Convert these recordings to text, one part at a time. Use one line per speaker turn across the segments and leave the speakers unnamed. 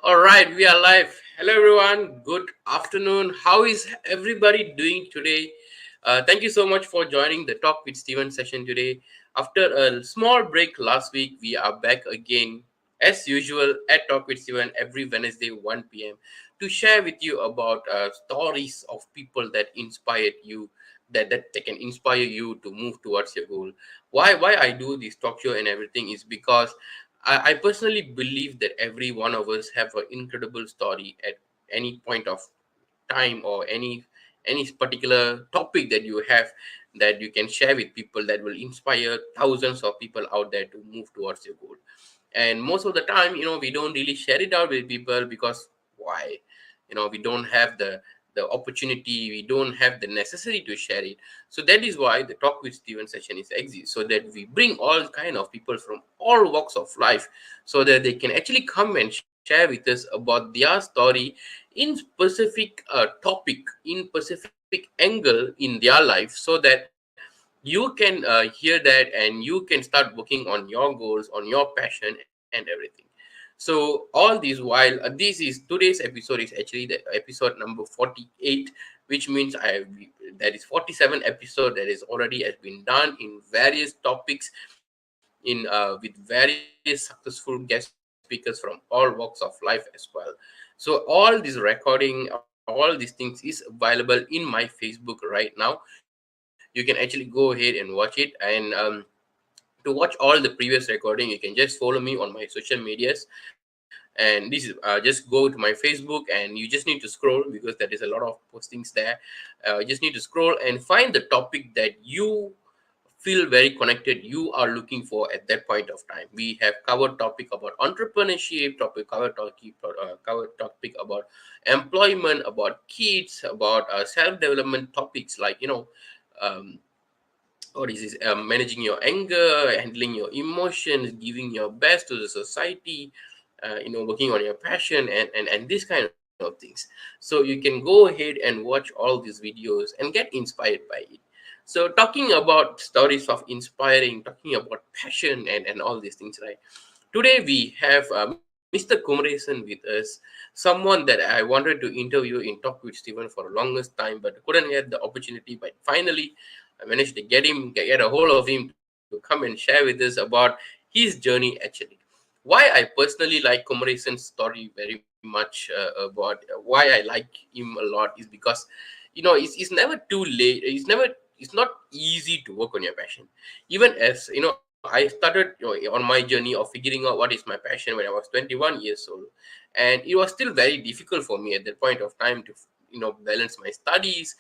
All right, we are live. Hello, everyone. Good afternoon. How is everybody doing today? Thank you so much for joining the Talk with Steven session today. After a small break last week, we are back again, as usual, at Talk with Steven every Wednesday, 1 p.m., to share with you about stories of people that inspired you, that they can inspire you to move towards your goal. Why I do this talk show and everything is because I personally believe that every one of us have an incredible story at any point of time, or any particular topic that you have, that you can share with people, that will inspire thousands of people out there to move towards your goal. And most of the time, we don't really share it out with people because why? We don't have the opportunity, we don't have the necessity to share it. So that is why the Talk with Steven session is exists, so that we bring all kind of people from all walks of life, so that they can actually come and share with us about their story in specific topic, in specific angle in their life, so that you can hear that and you can start working on your goals, on your passion and everything. So all this while, this is today's episode is actually the episode number 48, which means there is 47 episode that is already has been done in various topics, in with various successful guest speakers from all walks of life as well. So all this recording, all these things is available in my Facebook right now. You can actually go ahead and watch it. And to watch all the previous recording, you can just follow me on my social medias. And this is just go to my Facebook, and you just need to scroll because there is a lot of postings there. You just need to scroll and find the topic that you feel very connected, you are looking for at that point of time. We have covered topic about entrepreneurship, covered topic about employment, about kids, about self development topics, like um, or is this managing your anger, handling your emotions, giving your best to the society, working on your passion, and this kind of things. So you can go ahead and watch all these videos and get inspired by it. So talking about stories of inspiring, talking about passion and all these things, right? Today we have Mr. Kumaressan with us, someone that I wanted to interview in Talk with Stephen for the longest time, but couldn't get the opportunity. But finally, I managed to get a hold of him to come and share with us about his journey actually. Why I personally like Kumaressan's story very much, about why I like him a lot, is because it's never too late. It's not easy to work on your passion. Even as I started on my journey of figuring out what is my passion when I was 21 years old, and it was still very difficult for me at that point of time to balance my studies,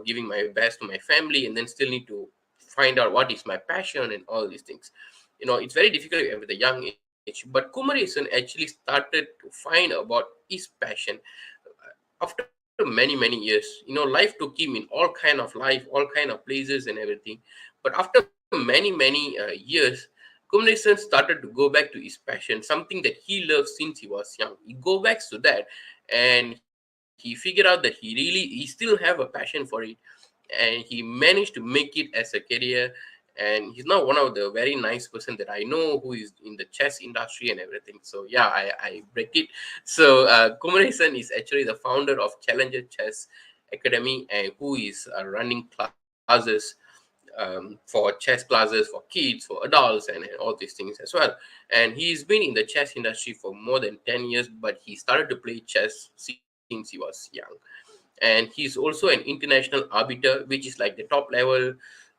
giving my best to my family, and then still need to find out what is my passion and all these things. It's very difficult at a young age, but Kumaresan actually started to find about his passion after many years. Life took him in all kind of life, all kind of places and everything. But after many years, Kumaresan started to go back to his passion, something that he loved since he was young. He go back to that, and he figured out that he still have a passion for it, and he managed to make it as a career. And he's now one of the very nice person that I know, who is in the chess industry and everything. So yeah, I break it. So Kumaresan is actually the founder of Challenger Chess Academy, and who is running classes, for chess classes for kids, for adults, and all these things as well. And he's been in the chess industry for more than 10 years, but he started to play chess since he was young. And he's also an international arbiter, which is like the top level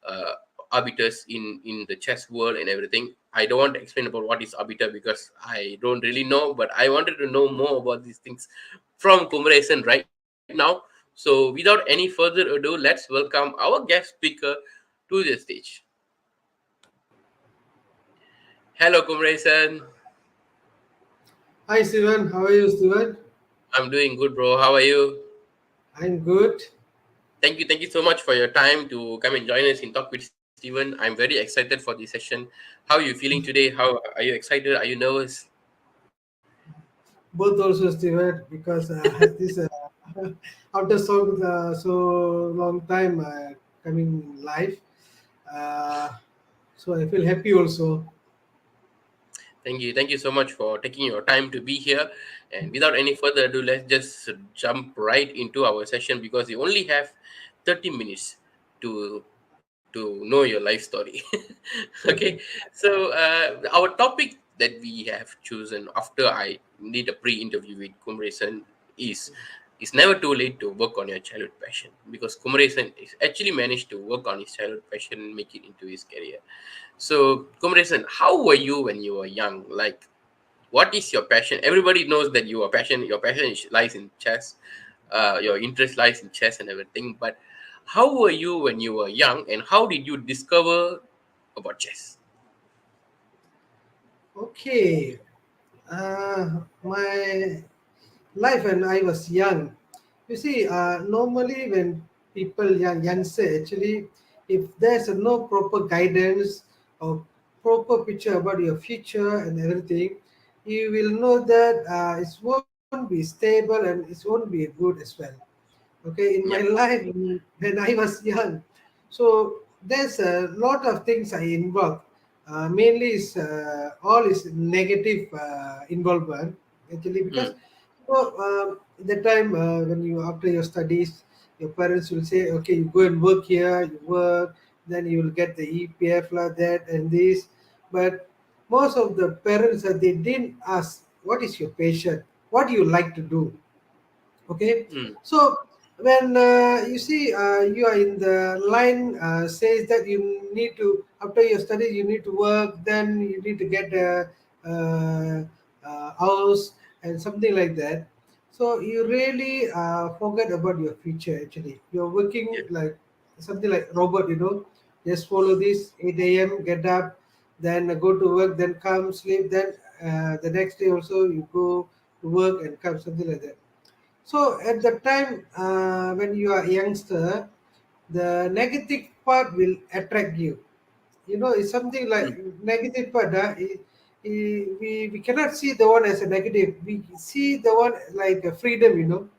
uh, arbiters in the chess world and everything. I don't want to explain about what is arbiter because I don't really know, but I wanted to know more about these things from Kumaresan right now. So without any further ado, let's welcome our guest speaker to the stage. Hello, Kumaresan.
Hi Steven, how are you Steven?
I'm doing good, bro. How are you?
I'm good.
Thank you so much for your time to come and join us in Talk with Steven. I'm very excited for this session. How are you feeling today? How are you excited? Are you nervous?
Both also Steven because this after so long time coming live, uh, so I feel happy also.
Thank you so much for taking your time to be here. And without any further ado, let's just jump right into our session because we only have 30 minutes to know your life story. Okay, so our topic that we have chosen after I did a pre-interview with Kumaresan is it's never too late to work on your childhood passion because Kumaresan is actually managed to work on his childhood passion and make it into his career. So, Kumaresan, how were you when you were young? Like, what is your passion? Everybody knows that your passion lies in chess, your interest lies in chess and everything. But how were you when you were young, and how did you discover about chess?
Okay, my life when I was young. You see, normally when people youngster actually, if there's no proper guidance or proper picture about your future and everything, you will know that it won't be stable and it won't be good as well. Okay, in my
Yeah.
life when I was young, so there's a lot of things I involved. Mainly is all is negative involvement actually because
Mm,
the time when you after your studies, your parents will say, okay, you go and work here, you work, then you will get the EPF like that and this. But most of the parents they didn't ask what is your passion, what do you like to do. Okay,
mm,
so when you see you are in the line says that you need to after your studies you need to work, then you need to get a uh, house and something like that. So you really forget about your future. Actually, you're working
yeah.
like something like robot. Just follow this 8 a.m. Get up, then go to work, then come sleep, then the next day also you go to work and come something like that. So at the time when you are a youngster, the negative part will attract you. It's something like
Mm,
negative part. We cannot see the one as a negative. We see the one like a freedom.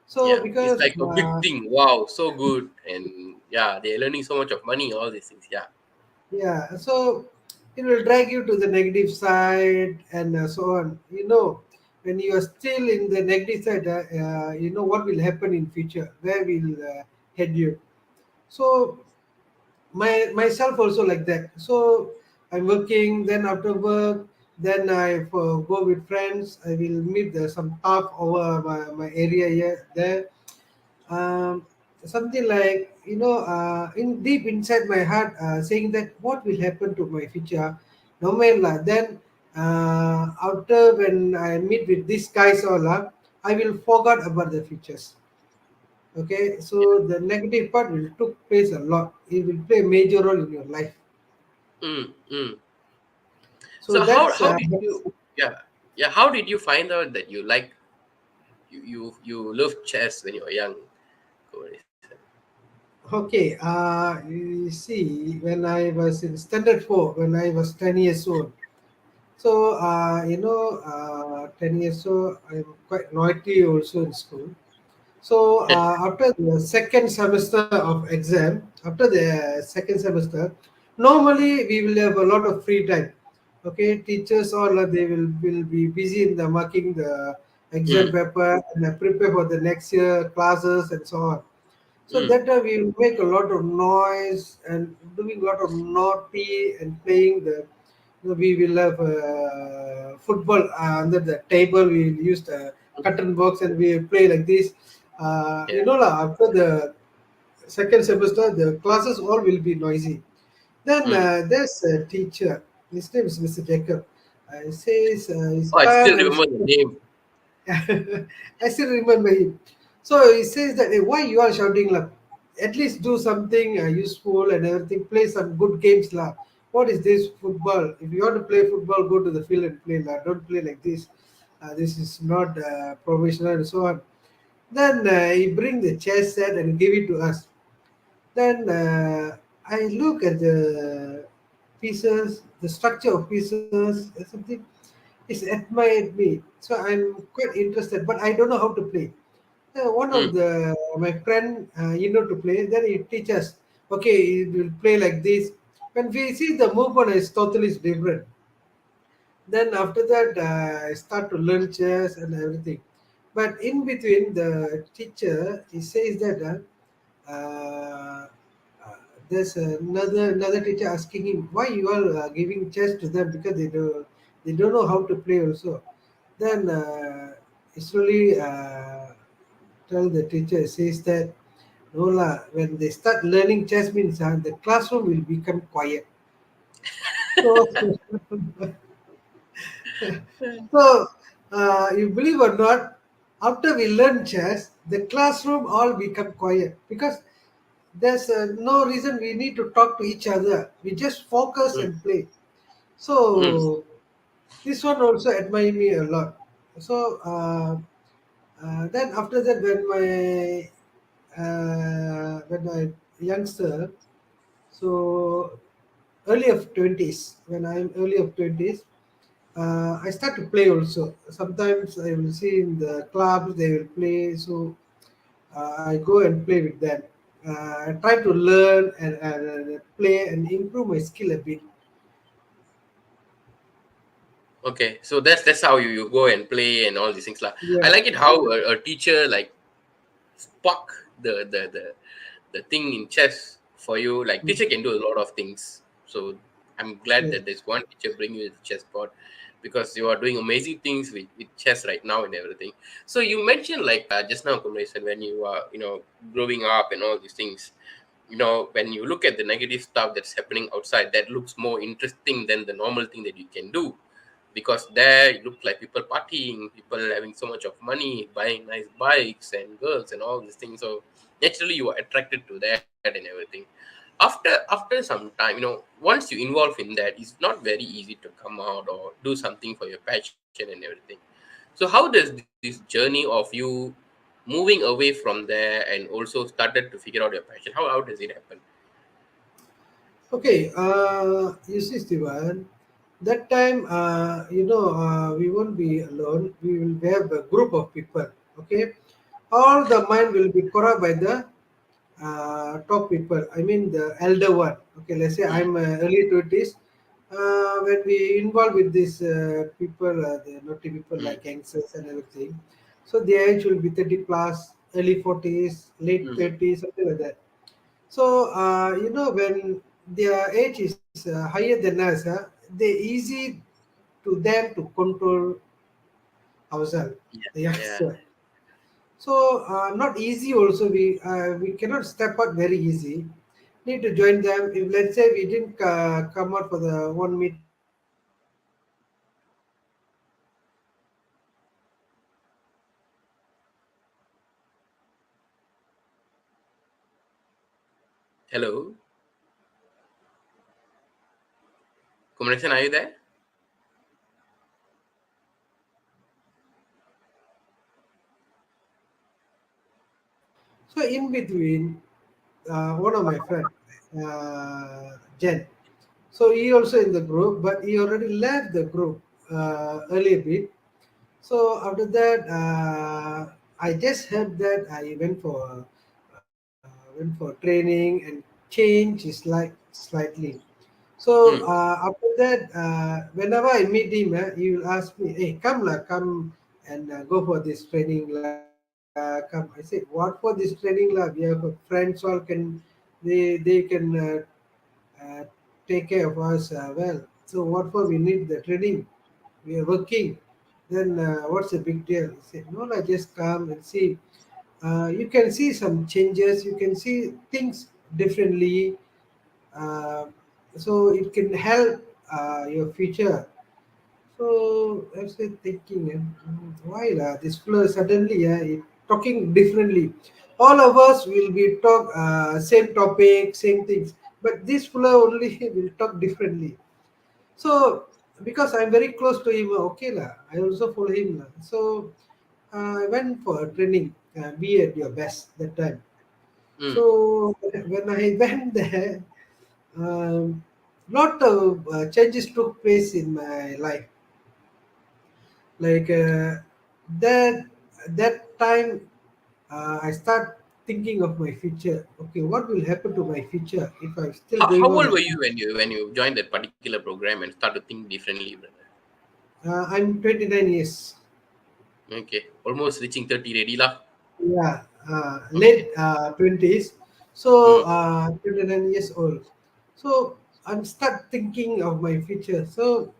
So
yeah. It's
because
like a big thing. Wow, so good. And yeah, they're learning so much of money, all these things. Yeah.
yeah, so it will drag you to the negative side and so on. When you are still in the negative side, you know what will happen in future, where will head you. So myself also like that. So I'm working, then after work, then I go with friends. I will meet some path over my area here there. um, Something like in deep inside my heart saying that what will happen to my future no matter lah. Then after when I meet with these guys all I will forget about the futures. Okay, so the negative part will took place a lot. It will play a major role in your life.
Mm, mm.
So
So how did
that's
you? Yeah, yeah. How did you find out that you love chess when you were young? Kumaresan?
okay. You see, when I was in standard four, when I was 10 years old. So 10 years old, I'm quite naughty also in school. So after the second semester of exam, after the second semester, normally we will have a lot of free time. Okay, teachers all they will be busy in the marking the exam
Mm,
paper and prepare for the next year classes and so on. So
mm,
that time we will make a lot of noise and doing a lot of naughty and playing the. We will have football under the table. We will use the curtain box and we will play like this.
yeah.
After the second semester, the classes all will be noisy. Then
Mm.
there's a teacher. His name is Mr. Jacob. He says he's
Oh, I still
come and
remember the name.
I still remember him. So he says that, "Hey, why you are shouting lah? At least do something useful and everything. Play some good games lah. What is this football? If you want to play football, go to the field and play lah. Don't play like this. This is not professional and so on." Then he bring the chess set and give it to us. Then I look at the pieces, the structure of pieces, and something. It's admired me. So I'm quite interested, but I don't know how to play. One
Mm,
of the my friend, to play. Then he teach us. Okay, he will play like this. When we see the movement is totally different. Then after that, I start to learn chess and everything. But in between, the teacher he says that uh, there's another teacher asking him why you are giving chess to them because they don't know how to play also. Then he slowly tell the teacher says that no lah, when they start learning chess means the classroom will become quiet. So So, you believe or not, after we learn chess, the classroom all become quiet because there's no reason we need to talk to each other. We just focus
mm,
and play.
mm.
So, this one also admire me a lot. So, then after that, when my youngster, so early of 20s, when I'm early of 20s, I start to play also. Sometimes I will see in the clubs they will play, so I go and play with them. I try to learn and play and improve my skill a bit.
Okay, so that's how you go and play and all these things. Like, I
Yeah,
like it how a teacher like spark the thing in chess for you. Like
mm,
teacher can do a lot of things. So I'm glad
yeah.
that there's one teacher bring you the chessboard because you are doing amazing things with chess right now and everything. So you mentioned like just now, Kumaressan, when you are growing up and all these things. When you look at the negative stuff that's happening outside, that looks more interesting than the normal thing that you can do, because there it looked like people partying, people having so much of money, buying nice bikes and girls and all these things. So naturally you are attracted to that and everything. After some time, once you involve in that, it's not very easy to come out or do something for your passion and everything. So how does this journey of you moving away from there and also started to figure out your passion, how does it happen?
Okay, you see, Steven, that time, we won't be alone. We will have a group of people. Okay, all the mind will be corrupt by the top people. I mean the elder one. Okay, let's say
Mm,
I'm early 20s. When we involve with these people, the naughty people
mm,
like youngsters and everything, so the age will be 30 plus, early 40s, late
mm.
30s, something like that. So when their age is higher than us, they easy to them to control ourselves,
Yeah,
the
yeah.
youngster. So not easy also. We cannot step out very easy. Need to join them. If let's say we didn't come out for the one meeting, we need to join them.
Hello, Kumareshan, are you there?
So in between, one of my friend, Jen. So he also in the group, but he already left the group early a bit. So after that, I just heard that I went for training and change is like slightly. So
Mm,
after that, whenever I meet him, he will ask me, "Hey, come lah, come and go for this training lah. Come." I said, "What for this training lah? We have friends all can they can uh, take care of us well. So what for we need the training? We are working. Then what's the big deal?" He said, "No, lah, just come and see. You can see some changes. You can see things differently. Uh, so it can help your future." So I was thinking, why lah? This fellow suddenly talking differently. All of us will be talk same topic, same things, but this fellow only will talk differently. So because I'm very close to him, okay lah, I also follow him lah. So I went for a training. Be at your best that time.
mm.
So when I went there, um, lot of changes took place in my life. Like that time, I start thinking of my future. Okay, what will happen to my future if I'm still
How
going on
old
like
were you
this?
when you joined that particular program and started to think differently, brother?
I'm 29 years.
Okay, almost reaching 30 already lah.
Yeah,
Okay.
late 20s. So
Mm,
29 years old. So I'm start thinking of my future. So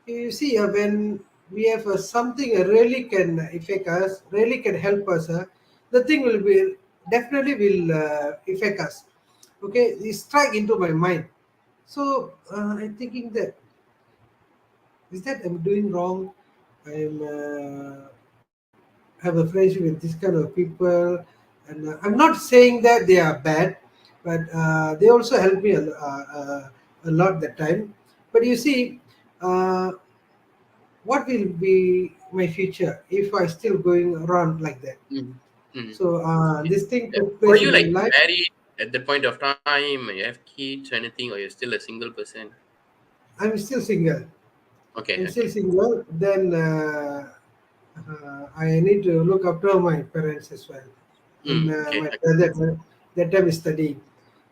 you see, when we have something really can affect us, really can help us, the thing will be definitely will affect us. Okay, it strike into my mind. So I'm thinking that is that I'm doing wrong. I'm have a friendship with this kind of people, and I'm not saying that they are bad, but they also help me a lot that time. But you see, uh, what will be my future if I still going around like that?
mm, mm.
So
Yeah.
this thing
Yeah.
took
Were
place
you
in my
like
life.
married at that point of time? You have kids or anything, or you're still a single person?
I'm still single.
Okay,
I'm still
okay.
single. Then I need to look after my parents as well, and
Okay,
my
okay.
brother that time is studying.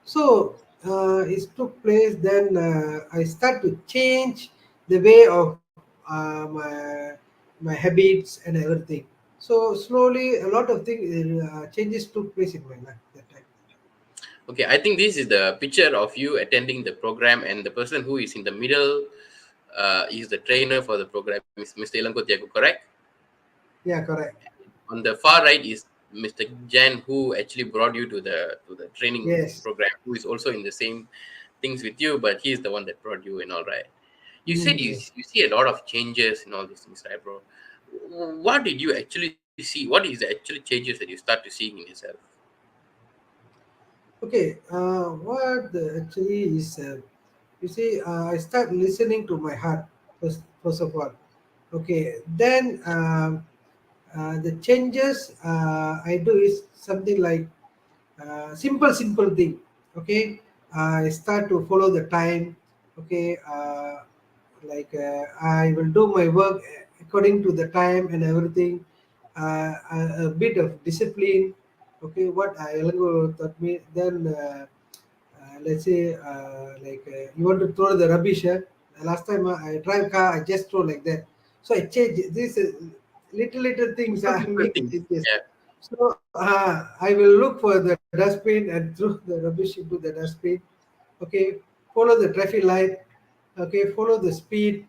So it took place. Then I start to change the way of my habits and everything. So slowly, a lot of things changes took place in my life that time.
Okay, I think this is the picture of you attending the program, and the person who is in the middle is the trainer for the program, is Mr. Ilanko Tiago, correct?
Yeah, correct.
On the far right is Mr. Jan, who actually brought you to the training
Yes.
program, who is also in the same things with you, but he's the one that brought you in. All right. You said
Yes.
you see a lot of changes in all these things, right, bro? What did you actually see? What is the actual changes that you start to seeing in yourself?
Okay. What actually is you see, I start listening to my heart first of all. Okay, then the changes I do is something like simple thing. Okay, I start to follow the time. Okay, like I will do my work according to the time and everything. A bit of discipline. Okay, what I taught me then. Let's say you want to throw the rubbish. Last time I drive car, I just throw like that. So I change it. These little things
Simple,
I
simple
make
things.
changes.
Yeah.
So I will look for the dustbin and throw the rubbish into the dustbin. Okay, follow the traffic light. Okay, follow the speed.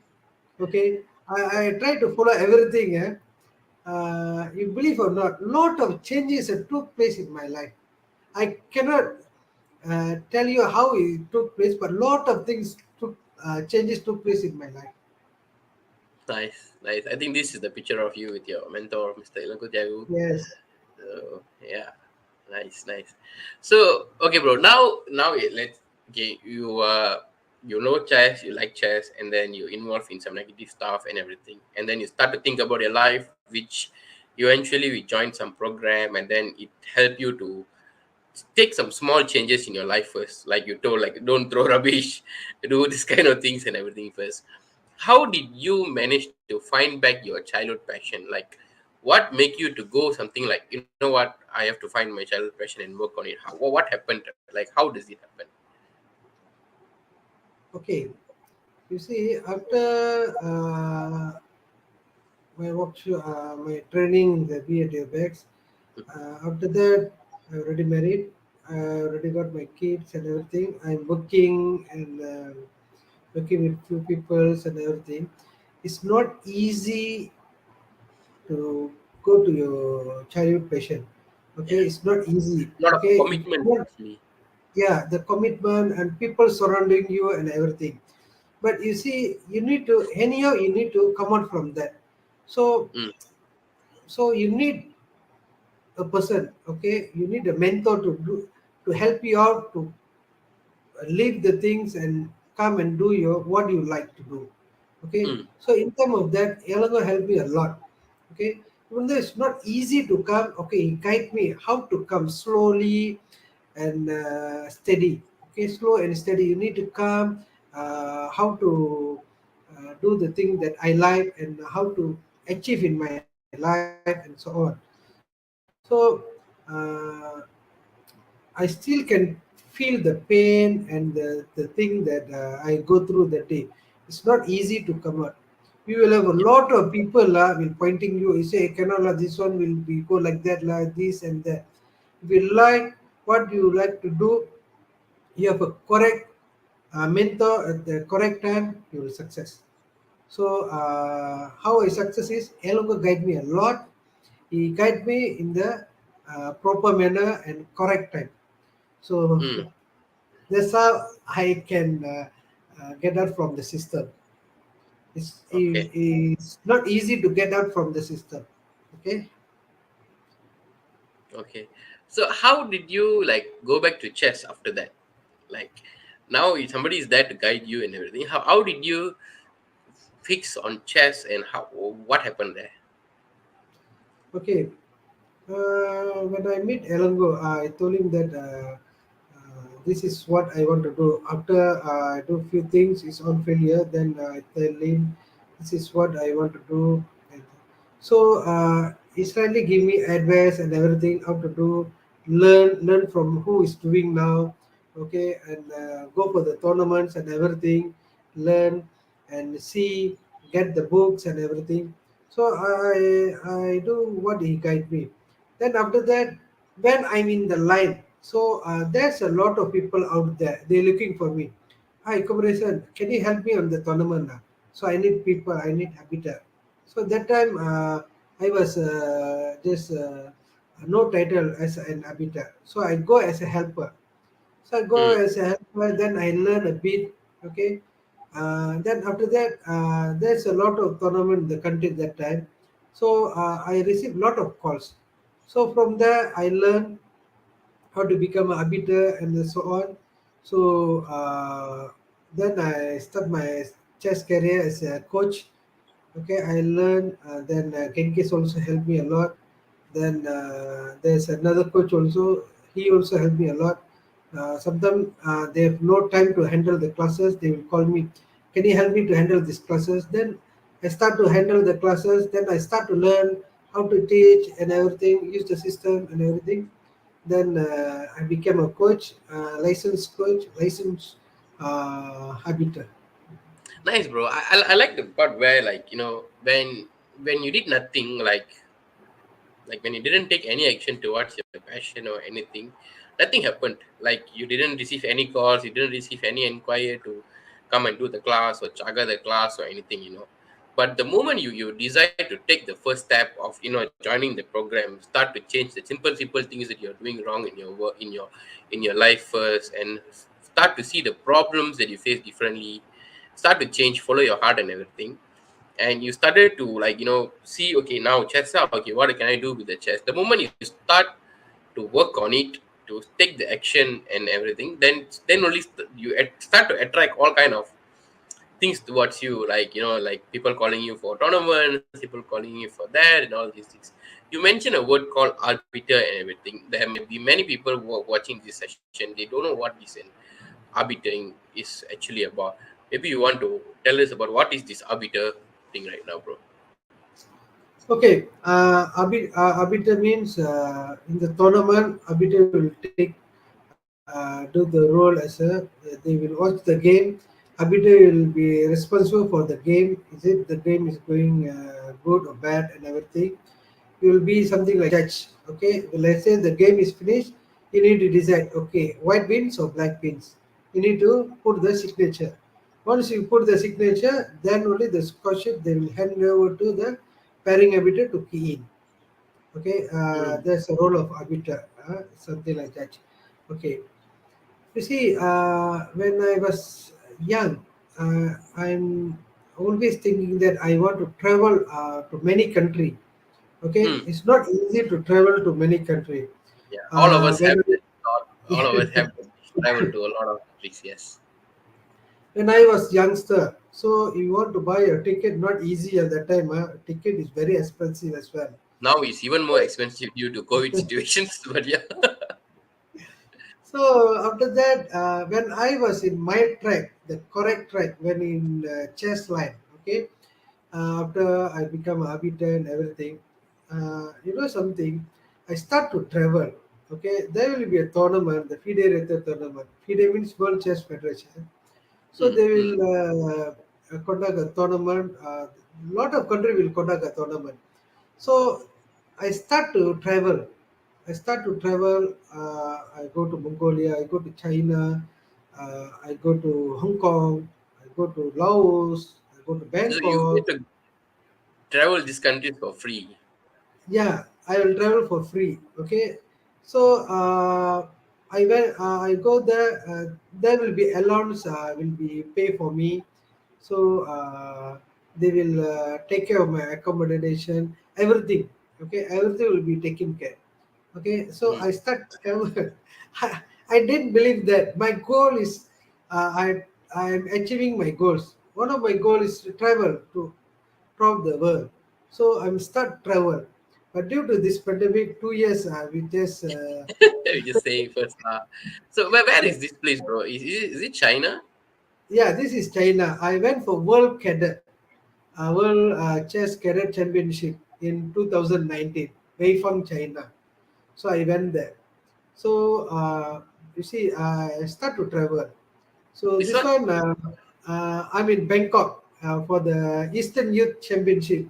Okay, I try to follow everything. You believe or not, lot of changes that took place in my life. I cannot tell you how it took place, but lot of things took changes took place in my life.
Nice, nice. I think this is the picture of you with your mentor, Mr. Ilanko Tiago.
Yes.
Yeah, nice, nice. So, okay, bro. Now let's okay. You know chess, you like chess, and then you involve in some negative stuff and everything, and then you start to think about your life, which eventually we join some program, and then it help you to take some small changes in your life first, like you told, like don't throw rubbish, do this kind of things and everything first. How did you manage to find back your childhood passion? Like, what make you to go something like, you know what, I have to find my childhood passion and work on it? What happened? Like, how does it happen?
Okay. You see, after my training in the BA bags, after that, I already married. I already got my kids and everything. I'm working and working with few peoples and everything. It's not easy to go to your childhood passion.
Yeah,
Okay, it's not easy.
a lot of
Okay,
commitment actually.
yeah, the commitment and people surrounding you and everything. But you see, you need to anyhow you need to come out from that. So
Mm,
so you need a person. Okay, you need a mentor to help you out to leave the things and come and do your what you like to do. Okay,
mm,
so in terms of that, Elango helped me a lot. Okay, even though it's not easy to come, okay, he guide me how to come slowly and steady. Okay, slow and steady. You need to come, how to do the thing that I like and how to achieve in my life and so on. So I still can feel the pain and the thing that I go through that day. It's not easy to come out. we will have a
Yeah.
lot of people will pointing you. You say, cannot lah, this one will be go like that lah, this and that. If you like what you like to do, you have a correct mentor at the correct time, you will success. So how I success is Elongo guide me a lot. He guide me in the proper manner and correct time. So
Mm.
that's how I can get out from the system.
Okay.
It's not easy to get out from the system. Okay.
Okay. So how did you like go back to chess after that? Like now somebody is there to guide you and everything. How did you fix on chess and how what happened there?
Okay. When I meet Elango, I told him that this is what I want to do. After I do few things, it's on failure. Then I tell him this is what I want to do. And so he slightly give me advice and everything how to do. Learn from who is doing now. Okay, and go for the tournaments and everything. Learn and see, get the books and everything. So I do what he guide me. Then after that, when I'm in the line, so there's a lot of people out there. They're looking for me. Hi, Kumaressan, can you help me on the tournament now? So I need people. I need habitat. So that time I was just no title as an habitat. So I go as a helper. So I go
Mm.
as a helper, then I learn a bit, okay. Then after that, there's a lot of tournament in the country that time. So I received lot of calls. So from there, I learned how to become a arbiter and so on. So then I start my chess career as a coach. Okay, I learned. Then Genkis also helped me a lot. Then there's another coach also. He also helped me a lot. Sometimes they have no time to handle the classes. They will call me, "Can you help me to handle these classes?" Then I start to handle the classes. Then I start to learn how to teach and everything, use the system and everything. Then I became a coach, licensed coach, licensed arbiter.
Nice, bro. I like the part where like when you did nothing like when you didn't take any action towards your passion or anything, nothing happened. Like you didn't receive any calls, you didn't receive any inquiry to come and do the class or chaga the class or anything. But the moment you decide to take the first step of joining the program, start to change the simple things that you're doing wrong in your work, in your life first, and start to see the problems that you face differently, start to change, follow your heart and everything, and you started to see, okay, now chess, okay, what can I do with the chess? The moment you start to work on it, to take the action and everything, then only you start to attract all kind of things towards you, like like people calling you for tournaments, people calling you for that and all these things. You mentioned a word called arbiter and everything. There may be many people who are watching this session, they don't know what this arbitering is actually about. Maybe you want to tell us about what is this arbiter thing right now, bro.
Okay, arbiter means in the tournament, arbiter will do the role as they will watch the game. Arbiter will be responsible for the game. Is it the game is going good or bad and everything? You will be something like judge. Okay, well, let's say the game is finished. You need to decide. Okay, white beans or black beans. You need to put the signature. Once you put the signature, then only the scholarship they will hand over to the pairing arbiter to key in. Okay,
Mm.
there's a role of arbiter, something like that. Okay, you see, when I was young, I'm always thinking that I want to travel to many country. Okay,
Mm.
it's not easy to travel to many country.
Yeah, all of us have
When
that thought. All of us have that wish, travel to a lot of countries. Yes.
when I was youngster, so you want to buy a ticket, not easy at that time. Ticket is very expensive as well.
Now it's even more expensive due to COVID situations. But yeah.
So after that, when I was in my track, the correct track, when in chess line, okay, after I become a habitat and everything, you know something, I start to travel. Okay, there will be a tournament, the FIDE Rete tournament. FIDE means World Chess Federation. So
Mm,
they
mm,
will conduct a tournament. lot of country will conduct a tournament. So I start to travel. I start to travel. I go to Mongolia. I go to China. I go to Hong Kong. I go to Laos. I go to
So you get
Bangkok.
to travel these countries for free.
Yeah, I will travel for free. Okay, so I go there. There will be allowance. Will be pay for me. So they will take care of my accommodation, everything. Okay, everything will be taken care. Okay, so
Mm.
I start travel. I didn't believe that my goal is I am achieving my goals. One of my goals is to travel to from the world. So I'm start travel. But due to this pandemic, 2 years we just
You're just saying first. So where
yeah,
is this place, bro? Is it China?
yeah. This is China. I went for World Cadet, World Chess Cadet Championship in 2019, Weifang, China. So I went there. So you see, I start to travel. So
This
this
one?
one, I'm in Bangkok for the Eastern Youth Championship.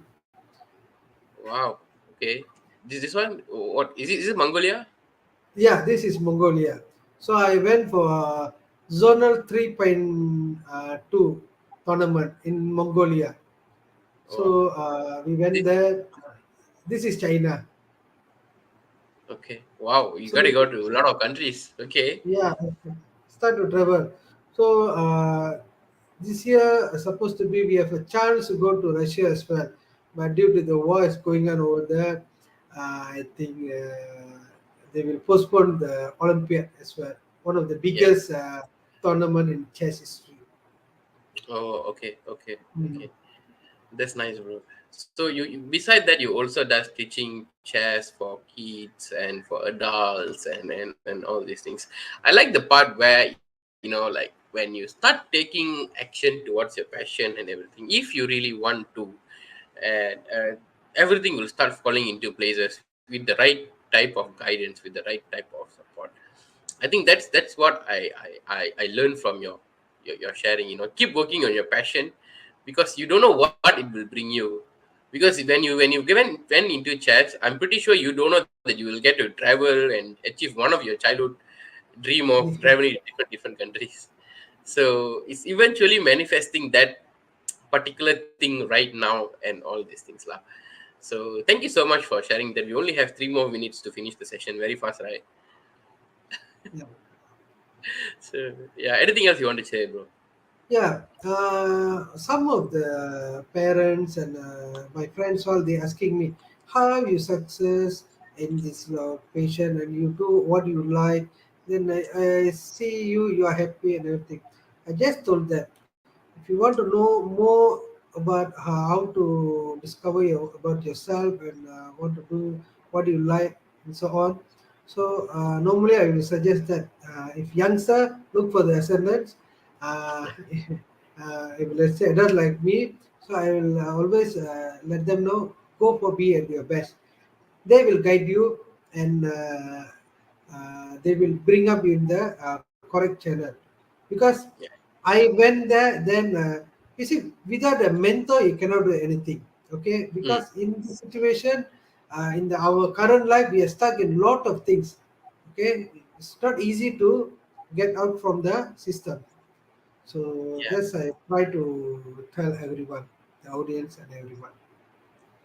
Wow. Okay. This one? What is it? Is it Mongolia?
Yeah, this is Mongolia. So I went for a zonal 3.2 tournament in Mongolia.
Oh,
So we went
this,
there. This is China.
okay. Wow. You
So
gotta go to a lot of countries. Okay.
yeah, start to travel. So this year supposed to be we have a chance to go to Russia as well, but due to the war is going on over there, I think they will postpone the Olympiad as well. One of the
Yeah.
biggest tournament in chess history.
Oh, okay. Okay.
Mm.
Okay. That's nice, bro. So beside that, you also does teaching chess for kids and for adults and all these things. I like the part where like when you start taking action towards your passion and everything, if you really want to, and everything will start falling into places with the right type of guidance, with the right type of support. I think that's what I learned from your sharing. Keep working on your passion because you don't know what it will bring you. Because when you went into chats, I'm pretty sure you don't know that you will get to travel and achieve one of your childhood dream of traveling to different countries. So it's eventually manifesting that particular thing right now and all these things lah. So thank you so much for sharing that. We only have 3 more minutes to finish the session very fast, right?
Yeah.
So yeah, anything else you want to say, bro?
Yeah, some of the parents and my friends all they asking me how you success in this patient and you do what you like. Then I see you are happy and everything. I just told them if you want to know more about how to discover about yourself and want to do what you like and so on. So normally I will suggest that if youngster look for the ascendants, if let's say adult like me, so I will always let them know go for be at your best. They will guide you and they will bring up you in the correct channel because
Yeah,
I went there. Then you see, without a mentor, you cannot do anything. Okay,
mm,
because in this situation, in our current life, we are stuck in lot of things. Okay, it's not easy to get out from the system. So
yeah.
that's I try to tell everyone, the audience and everyone.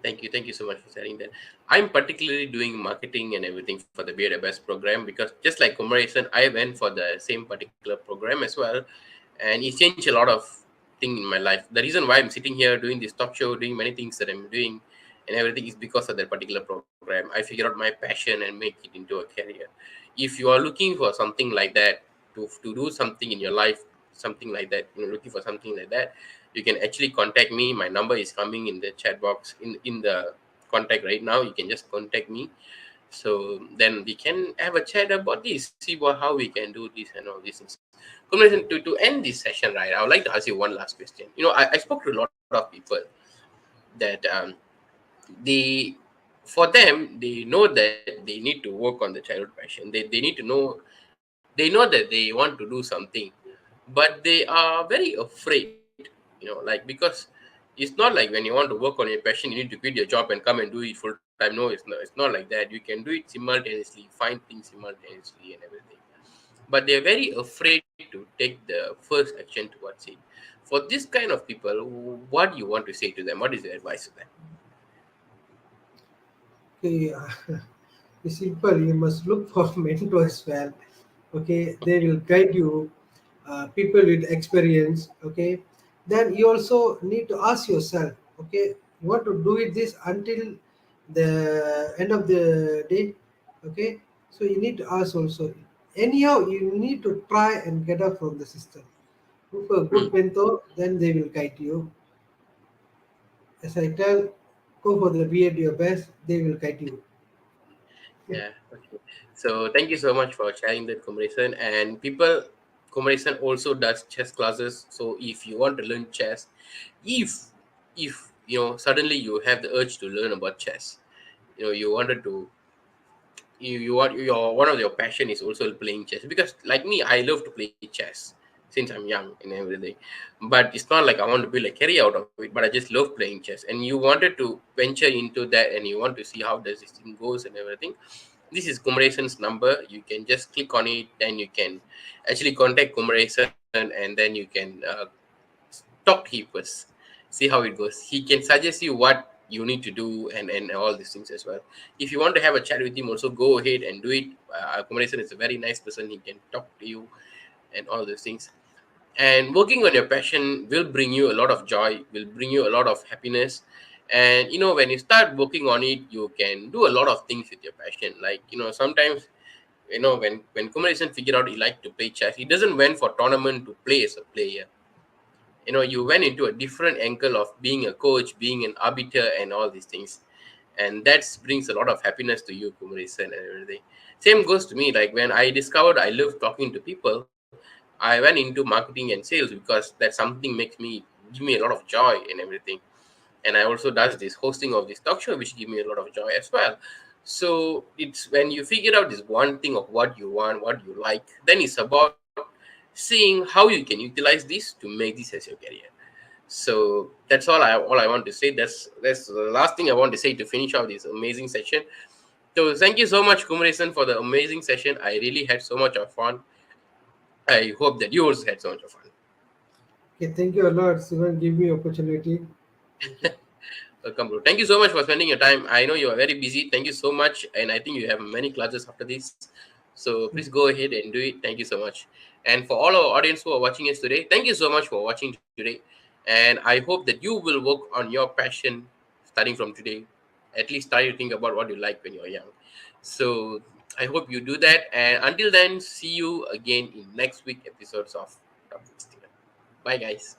Thank you so much for sharing that. I'm particularly doing marketing and everything for the Be the Best program because just like Kumaressan, I went for the same particular program as well, and it changed a lot of thing in my life. The reason why I'm sitting here doing this talk show, doing many things that I'm doing, and everything is because of that particular program. I figured out my passion and make it into a career. If you are looking for something like that to do something in your life, something like that, looking for something like that, you can actually contact me. My number is coming in the chat box in the contact right now. You can just contact me, so then we can have a chat about this, see how we can do this and all these things. Combination to end this session, right? I would like to ask you one last question. I spoke to a lot of people that they for them they know that they need to work on the childhood passion. They need to know, they know that they want to do something, but they are very afraid, like, because It's not like when you want to work on your passion, you need to quit your job and come and do it full time. No, it's not like that. You can do it simultaneously, find things simultaneously and everything. But they're very afraid to take the first action towards it. For this kind of people, what do you want to say to them? What is your advice to them?
Okay, it's simple. You must look for mentor as well. Okay, they will guide you. People with experience. Okay, then you also need to ask yourself. Okay, you want to do it this until the end of the day. Okay, so you need to ask also. Anyhow, you need to try and get up from the system. Look for a
Hmm.
good mentor, then they will guide you. As I tell, go for the be at your best. They will guide you. Okay.
Yeah. Okay. So thank you so much for sharing that conversation. And people, conversation also does chess classes. So if you want to learn chess, if suddenly you have the urge to learn about chess, you wanted to you want your one of your passion is also playing chess, because like me, I love to play chess since I'm young and everything. But it's not like I want to build a career out of it, but I just love playing chess. And you wanted to venture into that, and you want to see how does this thing goes and everything. This is Kumarassan's number. You can just click on it, then you can actually contact Kumarassan, and then you can talk to him first, see how it goes. He can suggest you what you need to do, and all these things as well. If you want to have a chat with him, also go ahead and do it. Kumarassan is a very nice person. He can talk to you and all those things. And working on your passion will bring you a lot of joy, will bring you a lot of happiness. And when you start working on it, you can do a lot of things with your passion. Like, sometimes, when Kumaresan figured out he liked to play chess, he doesn't went for tournament to play as a player. You went into a different angle of being a coach, being an arbiter, and all these things. And that brings a lot of happiness to you, Kumaresan, and everything. Same goes to me. Like, when I discovered I love talking to people, I went into marketing and sales, because that something makes me give me a lot of joy and everything. And I also does this hosting of this talk show, which give me a lot of joy as well. So it's when you figure out this one thing of what you want, what you like, then it's about seeing how you can utilize this to make this as your career. So that's all I want to say. That's the last thing I want to say to finish off this amazing session. So thank you so much, Kumaresan, for the amazing session. I really had so much of fun. I hope that you also had so much of fun.
Okay, thank you a lot, Sivan. Give me opportunity. Thank you.
Welcome, bro. Thank you so much for spending your time. I know you are very busy. Thank you so much. And I think you have many classes after this. So please
Mm.
go ahead and do it. Thank you so much. And for all our audience who are watching us today, thank you so much for watching today. And I hope that you will work on your passion starting from today. At least try to think about what you like when you're young. So I hope you do that. And until then, see you again in next week episodes of Talk with Steven. Bye, guys.